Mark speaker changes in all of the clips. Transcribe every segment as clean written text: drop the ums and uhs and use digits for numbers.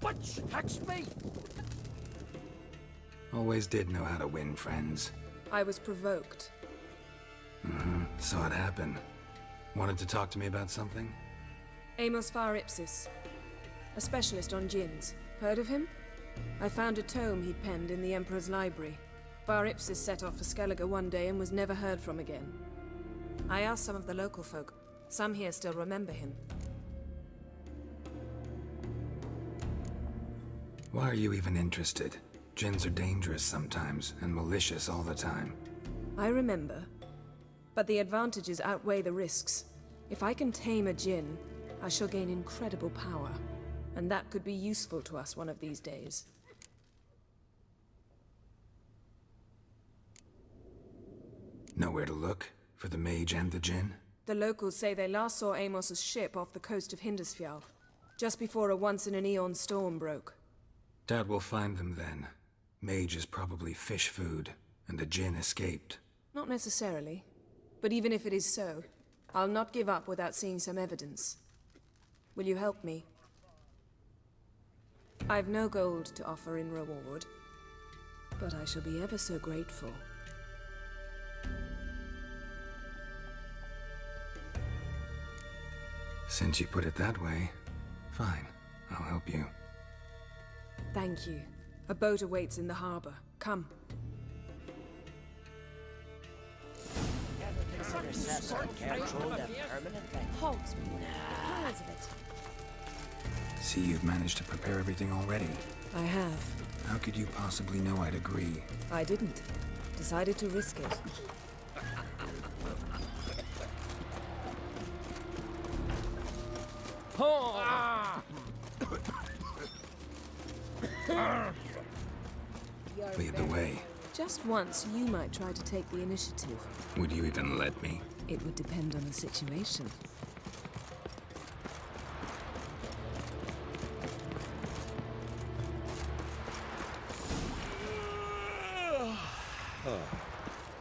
Speaker 1: Butch, text me!
Speaker 2: Always did know how to win friends.
Speaker 3: I was provoked.
Speaker 2: Saw it happen. Wanted to talk to me about something?
Speaker 3: Amos Far Ipsis. A specialist on djinns. Heard of him? I found a tome he'd penned in the Emperor's library. Far Ipsis set off for Skellige one day and was never heard from again. I asked some of the local folk. Some here still remember him.
Speaker 2: Why are you even interested? Djinns are dangerous sometimes, and malicious all the time.
Speaker 3: I remember. But the advantages outweigh the risks. If I can tame a djinn, I shall gain incredible power. And that could be useful to us one of these days.
Speaker 2: Nowhere to look? For the mage and the djinn?
Speaker 3: The locals say they last saw Amos's ship off the coast of Hindersfjall, just before a once-in-an-eon storm broke.
Speaker 2: Doubt we'll find them then. Mage is probably fish food, and the djinn escaped.
Speaker 3: Not necessarily. But even if it is so, I'll not give up without seeing some evidence. Will you help me? I've no gold to offer in reward, but I shall be ever so grateful.
Speaker 2: Since you put it that way, fine. I'll help you.
Speaker 3: Thank you. A boat awaits in the harbor. Come.
Speaker 4: Hogs, piles of it.
Speaker 2: See, you've managed to prepare everything already.
Speaker 3: I have.
Speaker 2: How could you possibly know I'd agree?
Speaker 3: I didn't. Decided to risk it.
Speaker 2: Lead the way.
Speaker 3: Just once, you might try to take the initiative.
Speaker 2: Would you even let me?
Speaker 3: It would depend on the situation.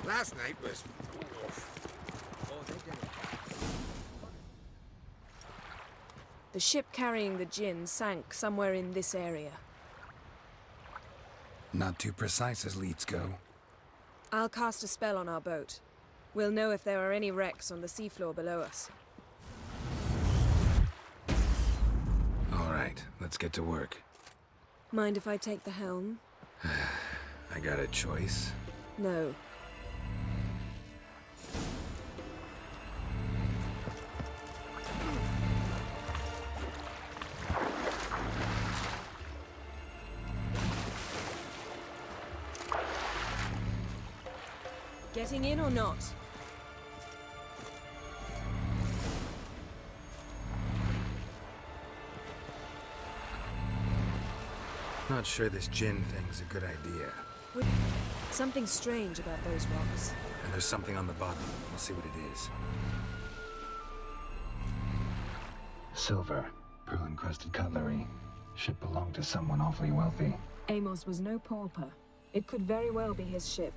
Speaker 1: Last night was...
Speaker 3: The ship carrying the djinn sank somewhere in this area.
Speaker 2: Not too precise as leads go.
Speaker 3: I'll cast a spell on our boat. We'll know if there are any wrecks on the seafloor below us.
Speaker 2: All right, let's get to work.
Speaker 3: Mind if I take the helm?
Speaker 2: I got a choice.
Speaker 3: No. Getting in or not?
Speaker 2: Not sure this djinn thing's a good idea.
Speaker 3: Something strange about those rocks.
Speaker 2: And there's something on the bottom. We'll see what it is. Silver. Pearl-encrusted cutlery. Ship belonged to someone awfully wealthy.
Speaker 3: Amos was no pauper. It could very well be his ship.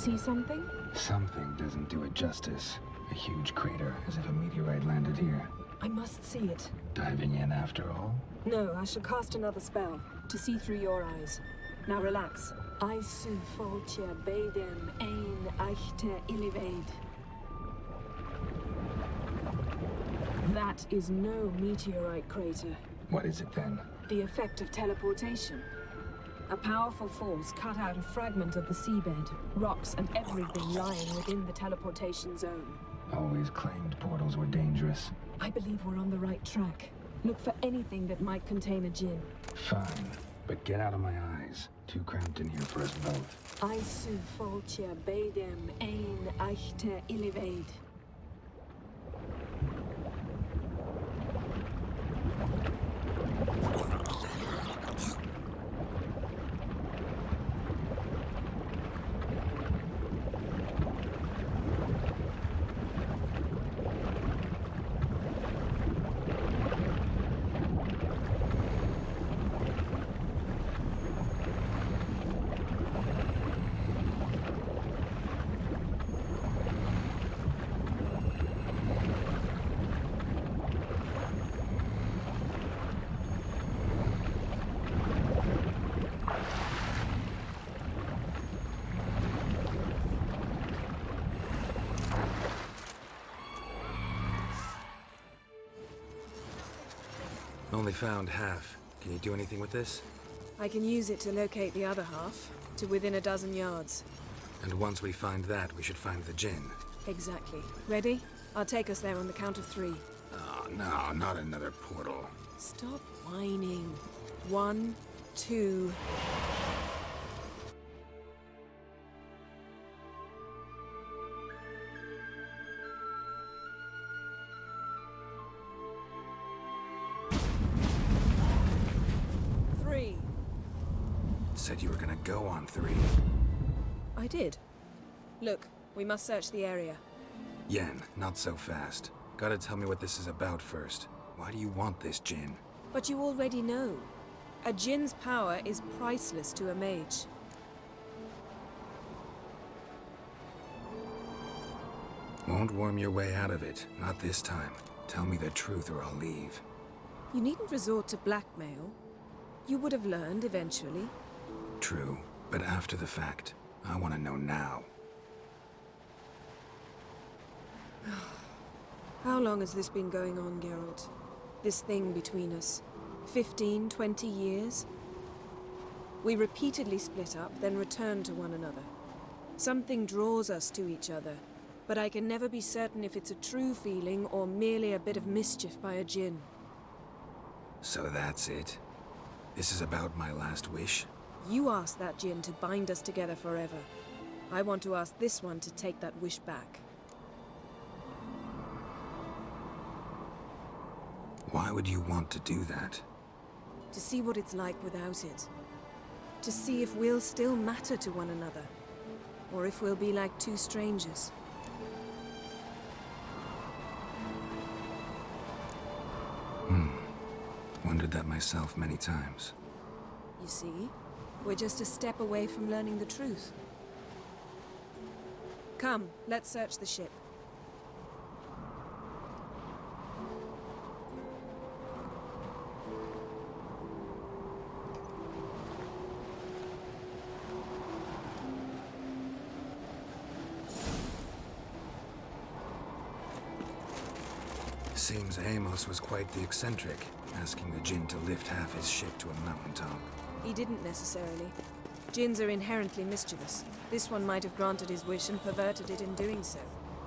Speaker 3: see something?
Speaker 2: Something doesn't do it justice. A huge crater, as if a meteorite landed here.
Speaker 3: I must see it.
Speaker 2: Diving in after all?
Speaker 3: No, I shall cast another spell to see through your eyes. Now relax. I su foltia bedem ein eichte illivaid. That is no meteorite crater.
Speaker 2: What is it then?
Speaker 3: The effect of teleportation. A powerful force cut out a fragment of the seabed, rocks and everything lying within the teleportation zone.
Speaker 2: Always claimed portals were dangerous.
Speaker 3: I believe we're on the right track. Look for anything that might contain a djinn.
Speaker 2: Fine, but get out of my eyes. Too cramped in here for us both.
Speaker 3: I su foltia bedem ein eichte illivaid.
Speaker 5: Only found half. Can you do anything with this?
Speaker 3: I can use it to locate the other half, to within a dozen yards.
Speaker 5: And once we find that, we should find the djinn.
Speaker 3: Exactly. Ready? I'll take us there on the count of 3.
Speaker 5: Oh, no, not another portal.
Speaker 3: Stop whining. 1, 2...
Speaker 5: Said you were gonna go on 3.
Speaker 3: I did. Look, we must search the area.
Speaker 5: Yen, not so fast. Gotta tell me what this is about first. Why do you want this djinn?
Speaker 3: But you already know. A djinn's power is priceless to a mage.
Speaker 5: Won't worm your way out of it. Not this time. Tell me the truth or I'll leave.
Speaker 3: You needn't resort to blackmail. You would have learned eventually.
Speaker 5: True, but after the fact. I want to know now.
Speaker 3: How long has this been going on, Geralt? This thing between us? 15, 20 years? We repeatedly split up, then returned to one another. Something draws us to each other, but I can never be certain if it's a true feeling or merely a bit of mischief by a djinn.
Speaker 5: So that's it? This is about my last wish?
Speaker 3: You asked that djinn to bind us together forever. I want to ask this one to take that wish back.
Speaker 5: Why would you want to do that?
Speaker 3: To see what it's like without it. To see if we'll still matter to one another. Or if we'll be like two strangers.
Speaker 5: Wondered that myself many times.
Speaker 3: You see? We're just a step away from learning the truth. Come, let's search the ship.
Speaker 5: Seems Amos was quite the eccentric, asking the djinn to lift half his ship to a mountaintop.
Speaker 3: He didn't necessarily. Djinns are inherently mischievous. This one might have granted his wish and perverted it in doing so.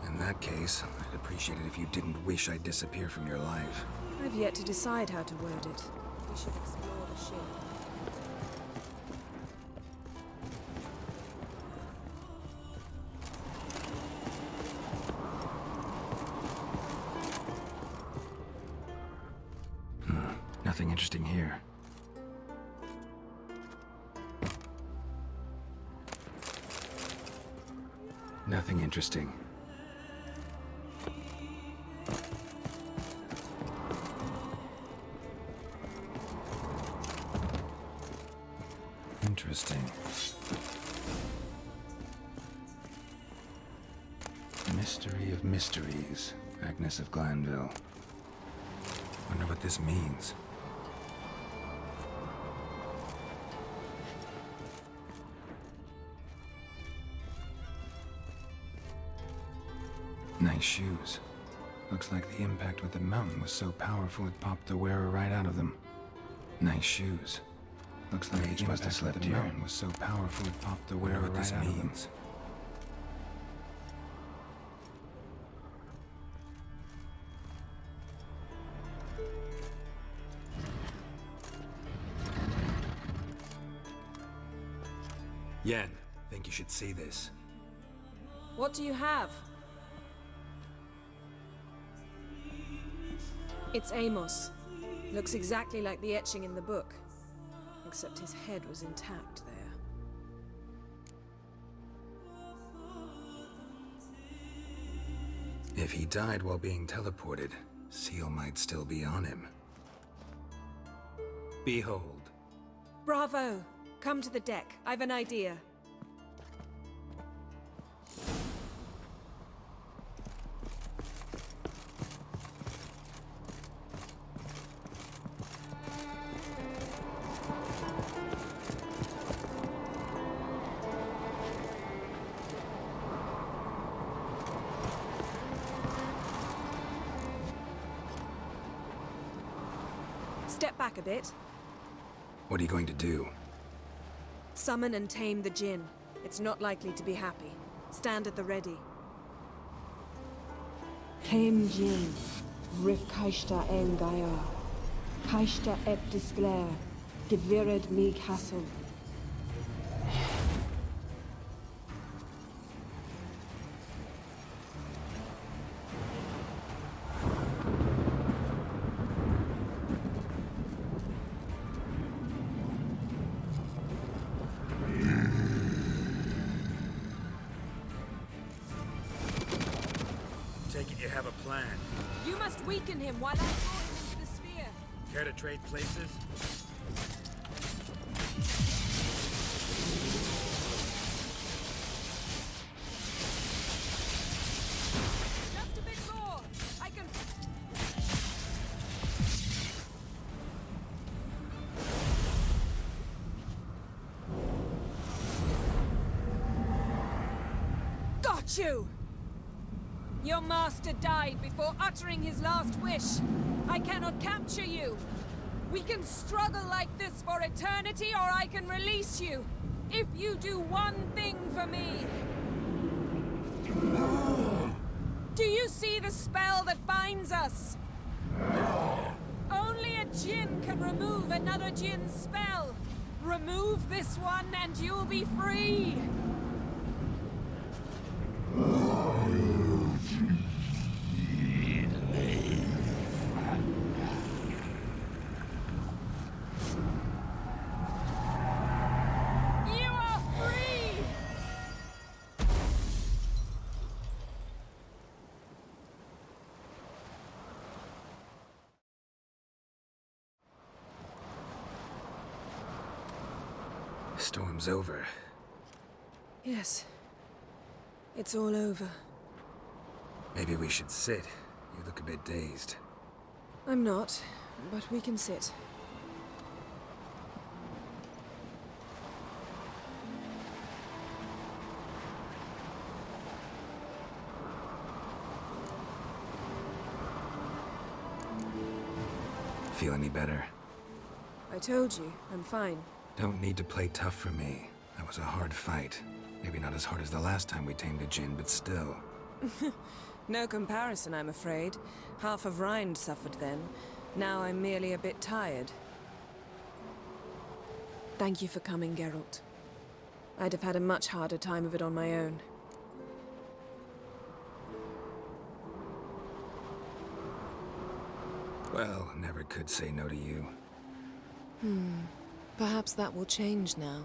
Speaker 5: In that case, I'd appreciate it if you didn't wish I'd disappear from your life.
Speaker 3: I've yet to decide how to word it. We should explore the ship.
Speaker 5: Nothing interesting here. Nothing interesting. Interesting.
Speaker 2: of mysteries, Agnes of Glanville.
Speaker 5: Wonder what this means. Nice shoes. Looks like the impact with the mountain was so powerful it popped the wearer right out of them. Nice shoes. Looks like the
Speaker 2: must have
Speaker 5: impact
Speaker 2: slept
Speaker 5: with the
Speaker 2: here.
Speaker 5: mountain was so powerful it popped the wearer right out of them. Yen, think you should see this.
Speaker 3: What do you have? It's Amos. Looks exactly like the etching in the book. Except his head was intact there.
Speaker 5: If he died while being teleported, Seal might still be on him. Behold.
Speaker 3: Bravo! Come to the deck. I've an idea. Step back a bit.
Speaker 5: What are you going to do?
Speaker 3: Summon and tame the Jinn. It's not likely to be happy. Stand at the ready.
Speaker 4: Tame Jinn, Rif Kaishta en Gaia, Kaishta et Disglair, Devired me Castle.
Speaker 1: Take it you have a plan.
Speaker 3: You must weaken him while I draw him into the sphere.
Speaker 1: Care to trade places?
Speaker 3: Just a bit more. I can... Got you! Your master died before uttering his last wish. I cannot capture you. We can struggle like this for eternity, or I can release you. If you do one thing for me. Do you see the spell that binds us? Only a Jinn can remove another Jinn's spell. Remove this one and you'll be free.
Speaker 5: Storm's over.
Speaker 3: Yes. It's all over.
Speaker 5: Maybe we should sit. You look a bit dazed.
Speaker 3: I'm not, but we can sit.
Speaker 5: Feel any better?
Speaker 3: I told you, I'm fine.
Speaker 5: Don't need to play tough for me. That was a hard fight. Maybe not as hard as the last time we tamed a Jinn, but still.
Speaker 3: No comparison, I'm afraid. Half of Rind suffered then. Now I'm merely a bit tired. Thank you for coming, Geralt. I'd have had a much harder time of it on my own.
Speaker 5: Well, never could say no to you.
Speaker 3: Perhaps that will change now.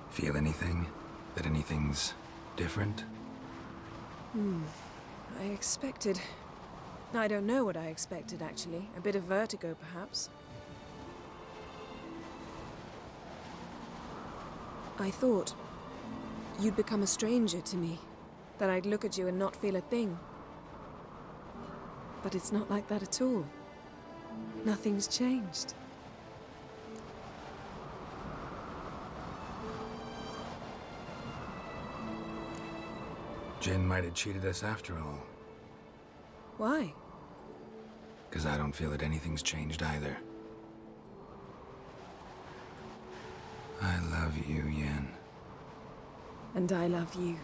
Speaker 5: Feel anything? That anything's different?
Speaker 3: I expected... I don't know what I expected, actually. A bit of vertigo, perhaps. I thought you'd become a stranger to me. That I'd look at you and not feel a thing. But it's not like that at all. Nothing's changed.
Speaker 5: Jin might have cheated us after all.
Speaker 3: Why?
Speaker 5: Because I don't feel that anything's changed either. I love you, Yen.
Speaker 3: And I love you.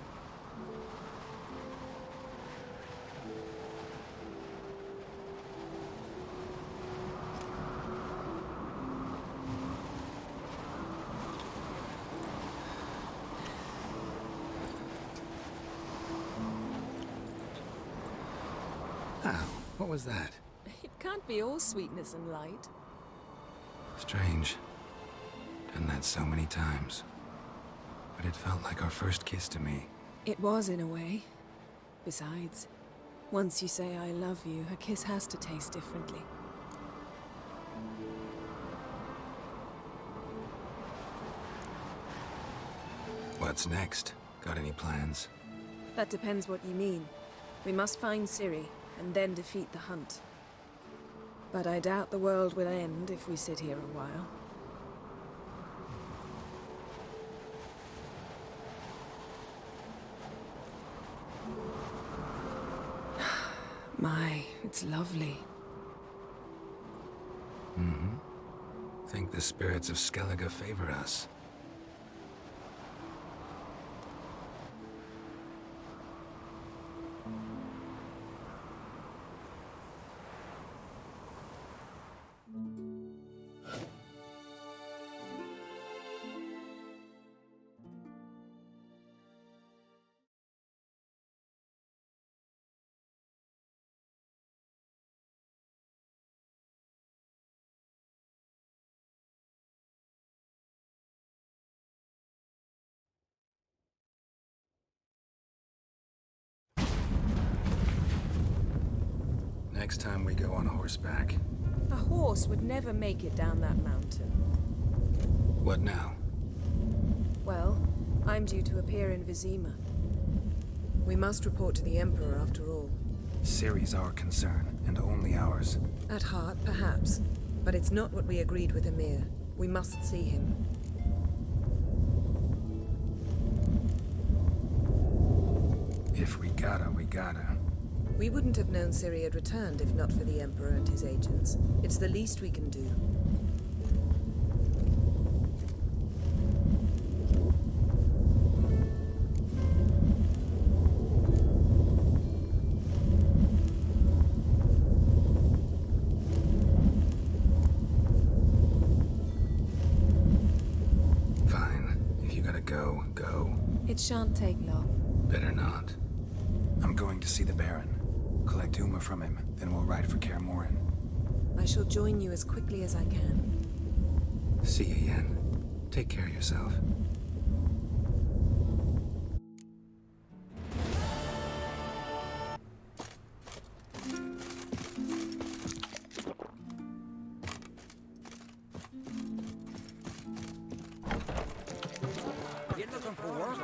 Speaker 5: Ow, what was that?
Speaker 3: It can't be all sweetness and light.
Speaker 5: Strange. Done that so many times. But it felt like our first kiss to me.
Speaker 3: It was, in a way. Besides, once you say I love you, a kiss has to taste differently.
Speaker 5: What's next? Got any plans?
Speaker 3: That depends what you mean. We must find Ciri, and then defeat the hunt. But I doubt the world will end if we sit here a while. My, it's lovely.
Speaker 5: Think the spirits of Skellige favor us. Next time we go on horseback.
Speaker 3: A horse would never make it down that mountain.
Speaker 5: What now?
Speaker 3: Well, I'm due to appear in Vizima. We must report to the Emperor after all.
Speaker 5: Ciri's our concern, and only ours.
Speaker 3: At heart, perhaps. But it's not what we agreed with Emir. We must see him.
Speaker 5: If we gotta, we gotta.
Speaker 3: We wouldn't have known Ciri had returned if not for the Emperor and his agents. It's the least we can do.
Speaker 5: Fine. If you gotta go, go.
Speaker 3: It shan't take long.
Speaker 5: Better not. I'm going to see the Baron. Collect Uma from him, then we'll ride for Kaer Morhen.
Speaker 3: I shall join you as quickly as I can.
Speaker 5: See you, Yen. Take care of yourself.
Speaker 1: You looking for work?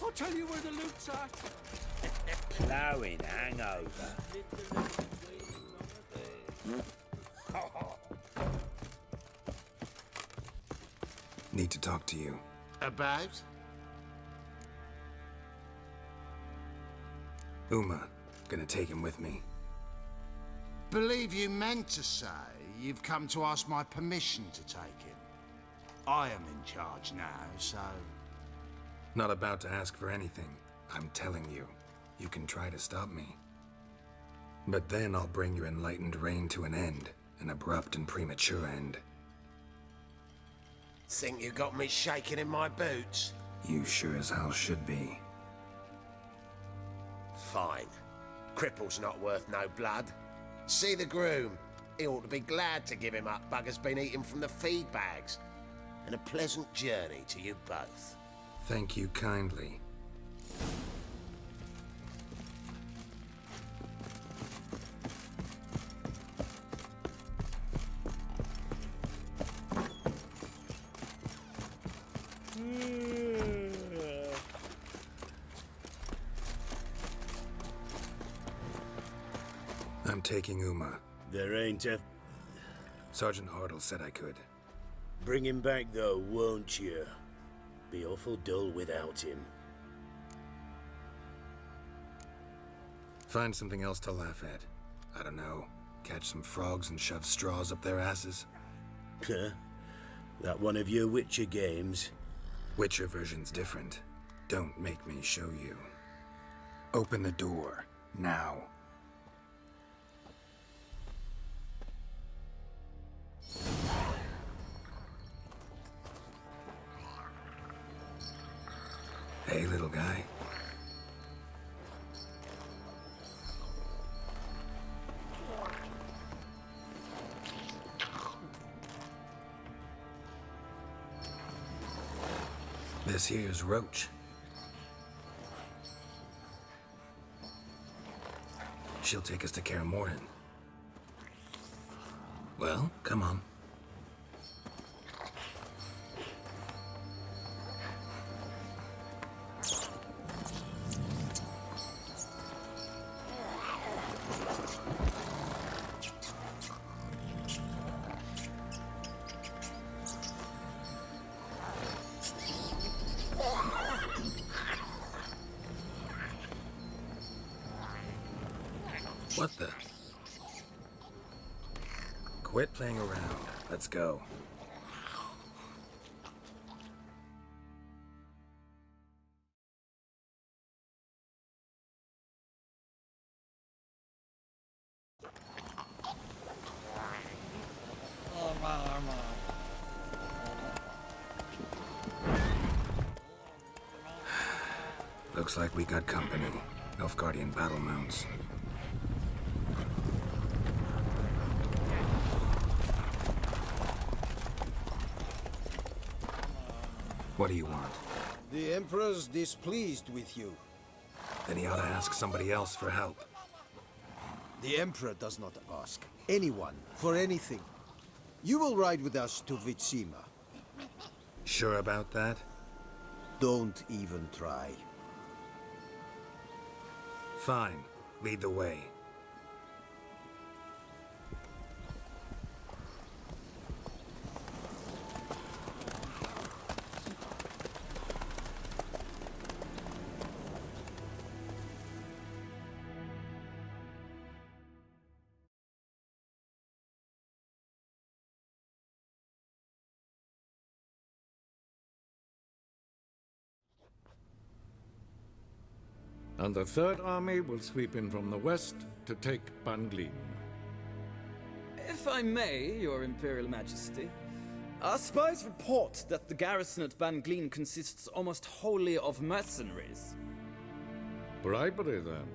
Speaker 6: I'll tell you where the loot's at.
Speaker 1: Plowing hangover.
Speaker 5: Need to talk to you.
Speaker 6: About?
Speaker 5: Uma. Gonna take him with me.
Speaker 6: Believe you meant to say you've come to ask my permission to take him. I am in charge now, so...
Speaker 5: Not about to ask for anything. I'm telling you. You can try to stop me. But then I'll bring your enlightened reign to an end. An abrupt and premature end.
Speaker 7: Think you got me shaking in my boots?
Speaker 5: You sure as hell should be.
Speaker 7: Fine. Cripple's not worth no blood. See the groom. He ought to be glad to give him up. Bugger's been eating from the feed bags. And a pleasant journey to you both.
Speaker 5: Thank you kindly. I'm taking Uma.
Speaker 1: There ain't a...
Speaker 5: Sergeant Hartle said I could.
Speaker 1: Bring him back, though, won't you? Be awful dull without him.
Speaker 5: Find something else to laugh at. I don't know. Catch some frogs and shove straws up their asses.
Speaker 1: Huh? That one of your Witcher games?
Speaker 5: Witcher version's different. Don't make me show you. Open the door. Now. Hey, little guy. This here's Roach. She'll take us to Kaer Morhen. Well, come on. What the? Quit playing around. Let's go. Looks like we got company. Nilfgaardian battle mounts. What do you want?
Speaker 8: The Emperor's displeased with you.
Speaker 5: Then he ought to ask somebody else for help.
Speaker 8: The Emperor does not ask anyone for anything. You will ride with us to Vitsima.
Speaker 5: Sure about that?
Speaker 8: Don't even try.
Speaker 5: Fine. Lead the way.
Speaker 9: And the Third Army will sweep in from the west to take Banglin.
Speaker 10: If I may, Your Imperial Majesty, our spies report that the garrison at Banglin consists almost wholly of mercenaries.
Speaker 9: Bribery, then.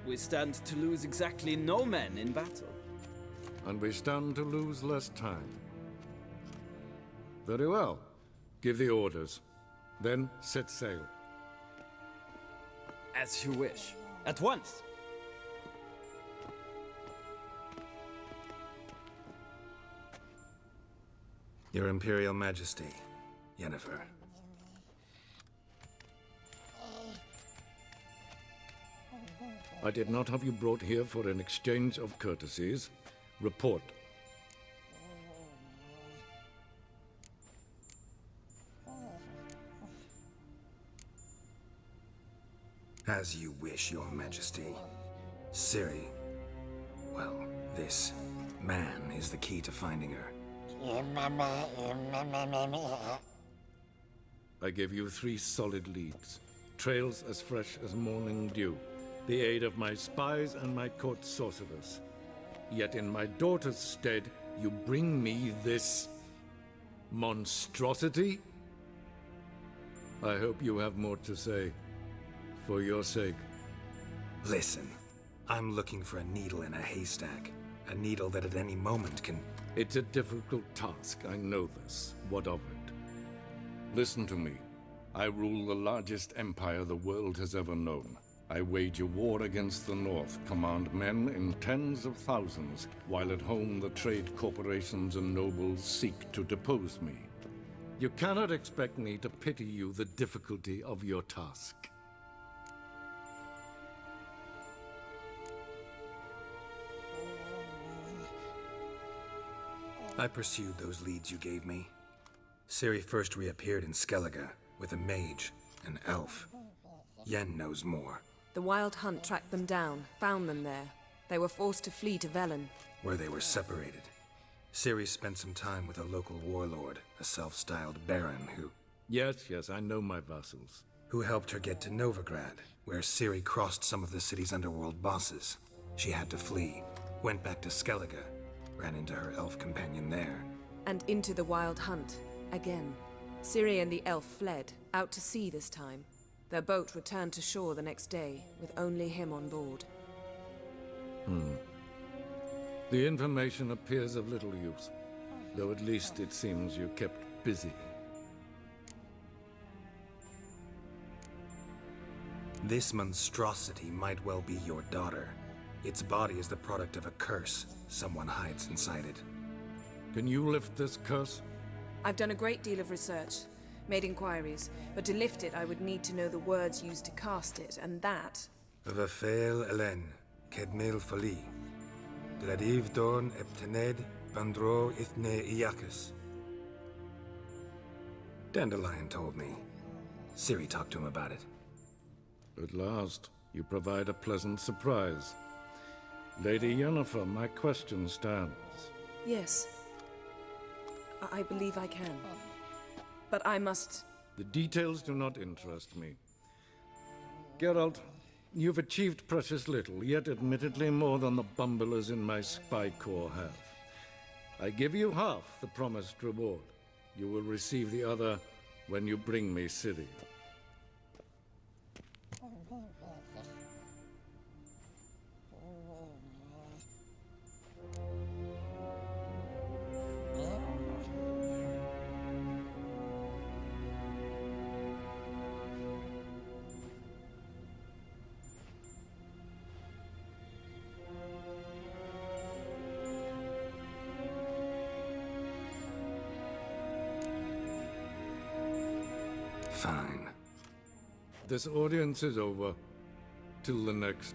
Speaker 10: We stand to lose exactly no men in battle.
Speaker 9: And we stand to lose less time. Very well. Give the orders. Then set sail.
Speaker 10: As you wish. At once.
Speaker 5: Your Imperial Majesty, Yennefer.
Speaker 9: I did not have you brought here for an exchange of courtesies. Report.
Speaker 5: As you wish, Your Majesty. Ciri. Well, this man is the key to finding her.
Speaker 9: I give you 3 solid leads. Trails as fresh as morning dew. The aid of my spies and my court sorcerers. Yet in my daughter's stead, you bring me this monstrosity? I hope you have more to say. For your sake.
Speaker 5: Listen, I'm looking for a needle in a haystack. A needle that at any moment can...
Speaker 9: It's a difficult task, I know this. What of it? Listen to me. I rule the largest empire the world has ever known. I wage a war against the North, command men in tens of thousands, while at home the trade corporations and nobles seek to depose me. You cannot expect me to pity you the difficulty of your task.
Speaker 5: I pursued those leads you gave me. Ciri first reappeared in Skellige with a mage, an elf. Yen knows more.
Speaker 3: The Wild Hunt tracked them down, found them there. They were forced to flee to Velen.
Speaker 5: Where they were separated. Ciri spent some time with a local warlord, a self-styled baron who...
Speaker 9: Yes, I know my vassals.
Speaker 5: Who helped her get to Novigrad, where Ciri crossed some of the city's underworld bosses. She had to flee, went back to Skellige, ran into her elf companion there.
Speaker 3: And into the Wild Hunt, again. Ciri and the elf fled, out to sea this time. Their boat returned to shore the next day, with only him on board.
Speaker 9: The information appears of little use, though at least it seems you kept busy.
Speaker 5: This monstrosity might well be your daughter. Its body is the product of a curse. Someone hides inside it.
Speaker 9: Can you lift this curse?
Speaker 3: I've done a great deal of research, made inquiries, but to lift it I would need to know the words used to cast it, and that...
Speaker 5: Vafel Elen, Kedmel Fali. Gladiv Dorn Eptened, Bandro Ithne Iacus. Dandelion told me. Ciri talked to him about it.
Speaker 9: At last, you provide a pleasant surprise. Lady Yennefer, my question stands.
Speaker 3: Yes. I believe I can. But I must...
Speaker 9: The details do not interest me. Geralt, you've achieved precious little, yet admittedly more than the bumblers in my spy corps have. I give you half the promised reward. You will receive the other when you bring me Ciri.
Speaker 5: Fine.
Speaker 9: This audience is over. Till the next.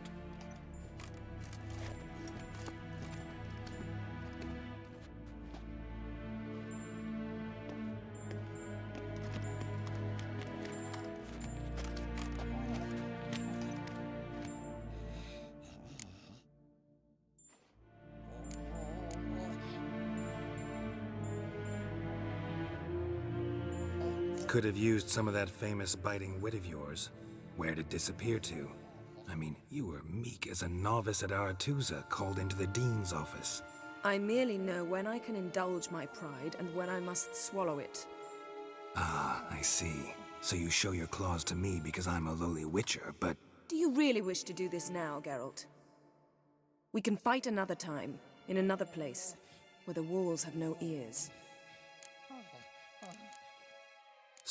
Speaker 5: Could have used some of that famous biting wit of yours. Where'd it disappear to? I mean, you were meek as a novice at Aretuza called into the Dean's office.
Speaker 3: I merely know when I can indulge my pride and when I must swallow it.
Speaker 5: Ah, I see. So you show your claws to me because I'm a lowly witcher, but...
Speaker 3: Do you really wish to do this now, Geralt? We can fight another time, in another place, where the walls have no ears.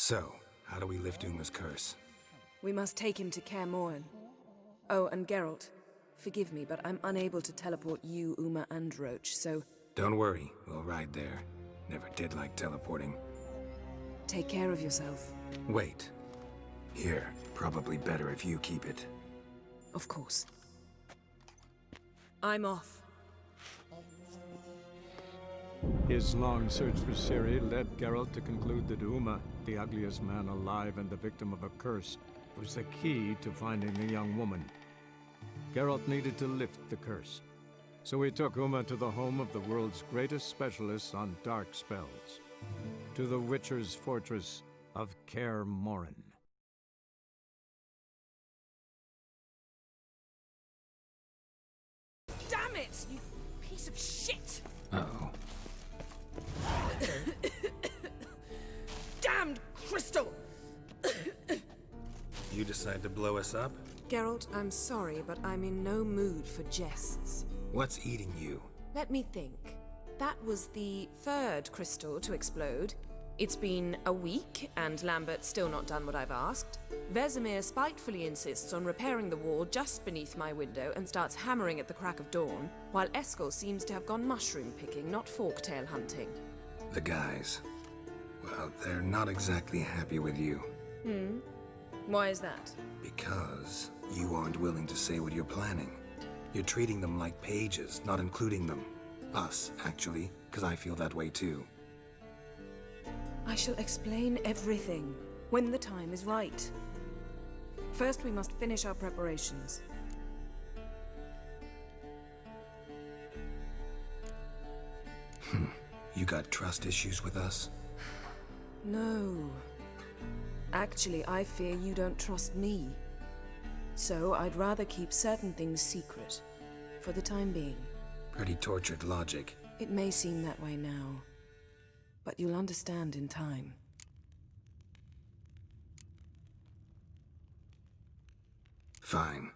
Speaker 5: So, how do we lift Uma's curse?
Speaker 3: We must take him to Kaer Morhen. Oh, and Geralt, forgive me, but I'm unable to teleport you, Uma, and Roach, so...
Speaker 5: Don't worry, we'll ride there. Never did like teleporting.
Speaker 3: Take care of yourself.
Speaker 5: Wait. Here, probably better if you keep it.
Speaker 3: Of course. I'm off.
Speaker 11: His long search for Ciri led Geralt to conclude that Uma, the ugliest man alive and the victim of a curse, was the key to finding the young woman. Geralt needed to lift the curse, so he took Uma to the home of the world's greatest specialist on dark spells, to the Witcher's fortress of Kaer Morhen.
Speaker 3: Damn it, you piece of shit!
Speaker 5: Uh-oh.
Speaker 3: Damned crystal!
Speaker 5: You decide to blow us up?
Speaker 3: Geralt, I'm sorry, but I'm in no mood for jests.
Speaker 5: What's eating you?
Speaker 3: Let me think. That was the third crystal to explode. It's been a week, and Lambert's still not done what I've asked. Vesemir spitefully insists on repairing the wall just beneath my window and starts hammering at the crack of dawn, while Eskel seems to have gone mushroom picking, not forktail hunting.
Speaker 5: The guys. Well, they're not exactly happy with you.
Speaker 3: Why is that?
Speaker 5: Because you aren't willing to say what you're planning. You're treating them like pages, not including them. Us, actually, because I feel that way too.
Speaker 3: I shall explain everything when the time is right. First, we must finish our preparations.
Speaker 5: You got trust issues with us?
Speaker 3: No. Actually, I fear you don't trust me. So I'd rather keep certain things secret, for the time being.
Speaker 5: Pretty tortured logic.
Speaker 3: It may seem that way now, but you'll understand in time.
Speaker 5: Fine.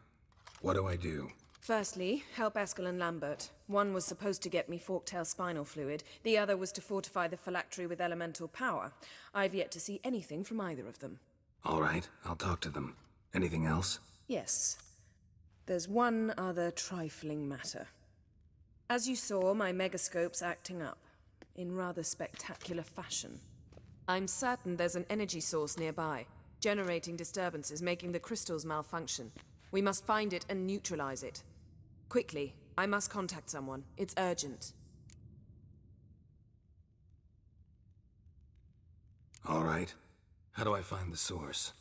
Speaker 5: What do I do?
Speaker 3: Firstly, help Eskel and Lambert. One was supposed to get me forktail spinal fluid, the other was to fortify the phylactery with elemental power. I've yet to see anything from either of them.
Speaker 5: All right, I'll talk to them. Anything else?
Speaker 3: Yes. There's one other trifling matter. As you saw, my megascope's acting up, in rather spectacular fashion. I'm certain there's an energy source nearby, generating disturbances, making the crystals malfunction. We must find it and neutralize it. Quickly, I must contact someone. It's urgent.
Speaker 5: All right. How do I find the source?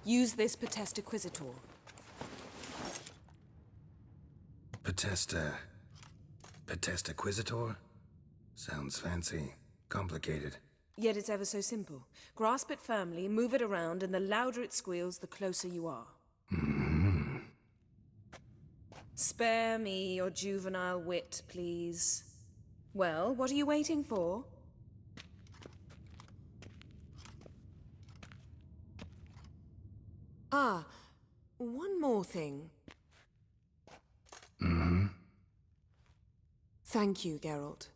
Speaker 3: Use this Potestaquizitor.
Speaker 5: Potestaquizitor? Sounds fancy. Complicated.
Speaker 3: Yet it's ever so simple. Grasp it firmly, move it around, and the louder it squeals, the closer you are. Spare me your juvenile wit, please. Well, what are you waiting for? Ah, one more thing. Thank you, Geralt.